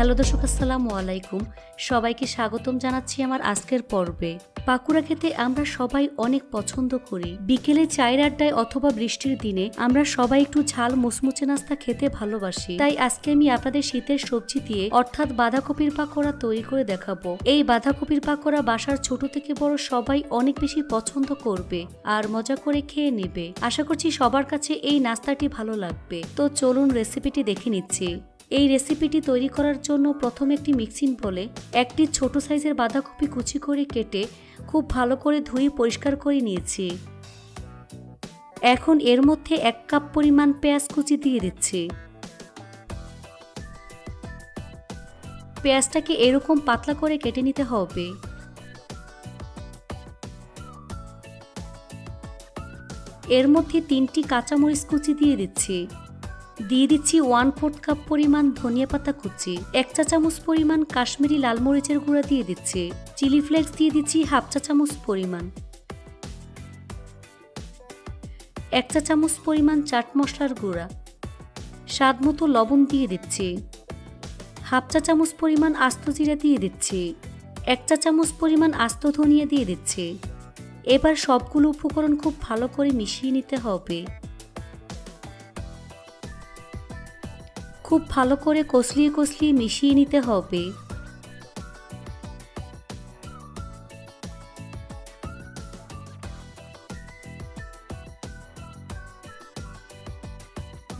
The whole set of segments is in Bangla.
হ্যালো দর্শক, আসসালামু আলাইকুম। সবাইকে স্বাগতম জানাচ্ছি আমার আজকের পর্বে। পাকুড়া খেতে আমরা সবাই অনেক পছন্দ করি। বিকেলে চায়ের আড্ডায় অথবা বৃষ্টির দিনে আমরা সবাই একটু ঝাল মুচমুচে নাস্তা খেতে ভালোবাসি। তাই আজকে আমি আপনাদের শীতের সবজি দিয়ে অর্থাৎ বাঁধাকপির পাকোড়া তৈরি করে দেখাবো। এই বাঁধাকপির পাকোড়া বাসার ছোট থেকে বড় সবাই অনেক বেশি পছন্দ করবে আর মজা করে খেয়ে নেবে। আশা করছি সবার কাছে এই নাস্তাটি ভালো লাগবে। তো চলুন রেসিপিটি দেখে নিচ্ছি। এই রেসিপিটি তৈরি করার জন্য প্রথমে একটি মিক্সিং বলে একটি ছোট সাইজের বাঁধাকপি কুচি করে কেটে খুব ভালো করে ধুয়ে পরিষ্কার করে নিয়েছি। এখন এর মধ্যে 1 কাপ পরিমাণ পেঁয়াজ কুচি দিয়ে দিচ্ছি। পেঁয়াজটাকে এরকম পাতলা করে কেটে নিতে হবে। এর মধ্যে 3টি কাঁচামরিচ কুচি দিয়ে দিচ্ছি। দিয়ে দিচ্ছি 1/4 কাপ পরিমাণ ধনিয়া পাতা কুচি, 1 চা চামচ পরিমাণ কাশ্মীরি লাল মরিচের গুঁড়া দিয়ে দিচ্ছি। চিলি ফ্লেক্স দিয়ে দিচ্ছি 1/2 চা চামচ পরিমাণ, 1 চা চামচ পরিমাণ চাট মশলার গুঁড়া, স্বাদ মতো লবণ দিয়ে দিচ্ছি। 1/2 চা চামচ পরিমাণ আস্ত জিরা দিয়ে দিচ্ছি। 1 চা চামচ পরিমাণ আস্ত ধনিয়া দিয়ে দিচ্ছি। এবার সবগুলো উপকরণ খুব ভালো করে মিশিয়ে নিতে হবে। খুব ভালো করে কষলিয়ে কষলিয়ে মিশিয়ে নিতে হবে।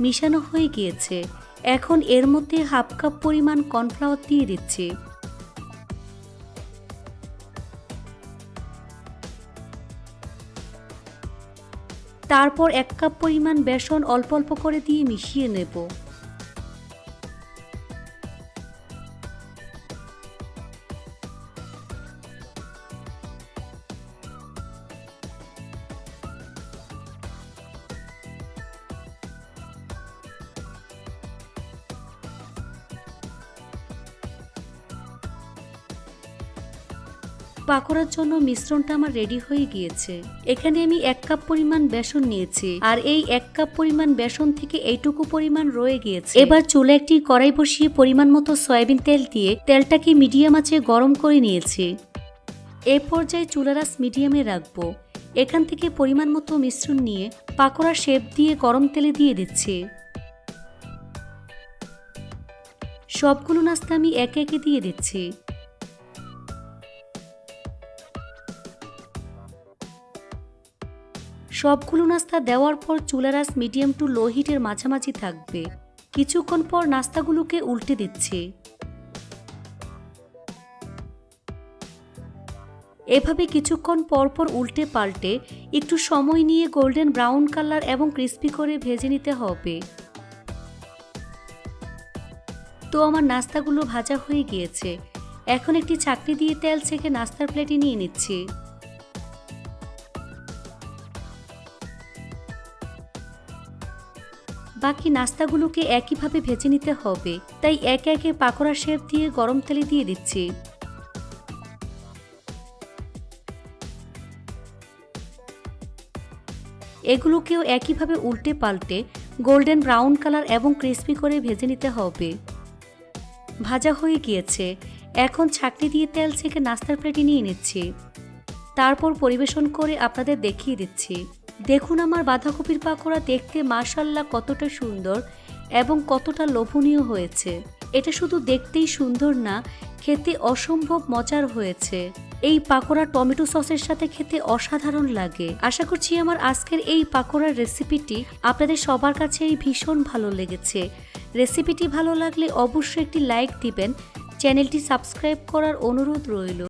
মিশানো হয়ে গিয়েছে। এখন এর মধ্যে 1/2 কাপ পরিমাণ কর্নফ্লাওয়ার দিয়ে দিচ্ছি। তারপর 1 কাপ পরিমাণ বেসন অল্প অল্প করে দিয়ে মিশিয়ে নেব। পাকোড়ার জন্য মিশ্রণটা আমার রেডি হয়ে গিয়েছে। এখানে আমি 1 কাপ পরিমাণ বেসন নিয়েছি আর এই 1 কাপ পরিমাণ বেসন থেকে এইটুকু পরিমাণ রয়ে গিয়েছে। এবার চুলে একটি কড়াই বসিয়ে পরিমাণ মতো সয়াবিন তেল দিয়ে তেলটাকে মিডিয়াম আঁচে গরম করে নিয়েছি। এই পর্যায়ে চুলার আঁচ মিডিয়ামে রাখবো। এখান থেকে পরিমাণ মতো মিশ্রণ নিয়ে পাকোড়ার শেপ দিয়ে গরম তেলে দিয়ে দিচ্ছি। সবগুলো নাস্তা আমি একে একে দিয়ে দিচ্ছি। সবগুলো নাস্তা দেওয়ার পর চুলার আঁচ মিডিয়াম টু লো হিটের মাঝামাঝি থাকবে। কিছুক্ষণ পর নাস্তাগুলোকে উল্টে দিচ্ছি। এভাবে কিছুক্ষণ পর পর উল্টে পাল্টে একটু সময় নিয়ে গোল্ডেন ব্রাউন কালার এবং ক্রিস্পি করে ভেজে নিতে হবে। তো আমার নাস্তাগুলো ভাজা হয়ে গিয়েছে। এখন একটি ছাঁকনি দিয়ে তেল ছেঁকে নাস্তার প্লেটে নিয়ে নিচ্ছি। বাকি নাস্তাগুলোকে একইভাবে ভেজে নিতে হবে, তাই একে একে পাকোড়া শেপ দিয়ে গরম তেলে দিয়ে দিচ্ছি। এগুলোকেও একইভাবে উল্টে পাল্টে গোল্ডেন ব্রাউন কালার এবং ক্রিস্পি করে ভেজে নিতে হবে। ভাজা হয়ে গিয়েছে। এখন ছাঁকনি দিয়ে তেল ছেঁকে নাস্তার প্লেটে নিয়ে নিচ্ছি। তারপর পরিবেশন করে আপনাদের দেখিয়ে দিচ্ছি। দেখুন আমার বাঁধাকপির পাকোড়া দেখতে মাশাআল্লাহ কতটা সুন্দর এবং কতটা লোভনীয় হয়েছে। এটা শুধু দেখতেই সুন্দর না, খেতে অসম্ভব মজার হয়েছে। এই পাকোড়া টমেটো সসের সাথে খেতে অসাধারণ লাগে। আশা করছি আমার আজকের এই পাকোড়ার রেসিপিটি আপনাদের সবার কাছেই ভীষণ ভালো লেগেছে। রেসিপিটি ভালো লাগলে অবশ্যই একটি লাইক দিবেন। চ্যানেলটি সাবস্ক্রাইব করার অনুরোধ রইল।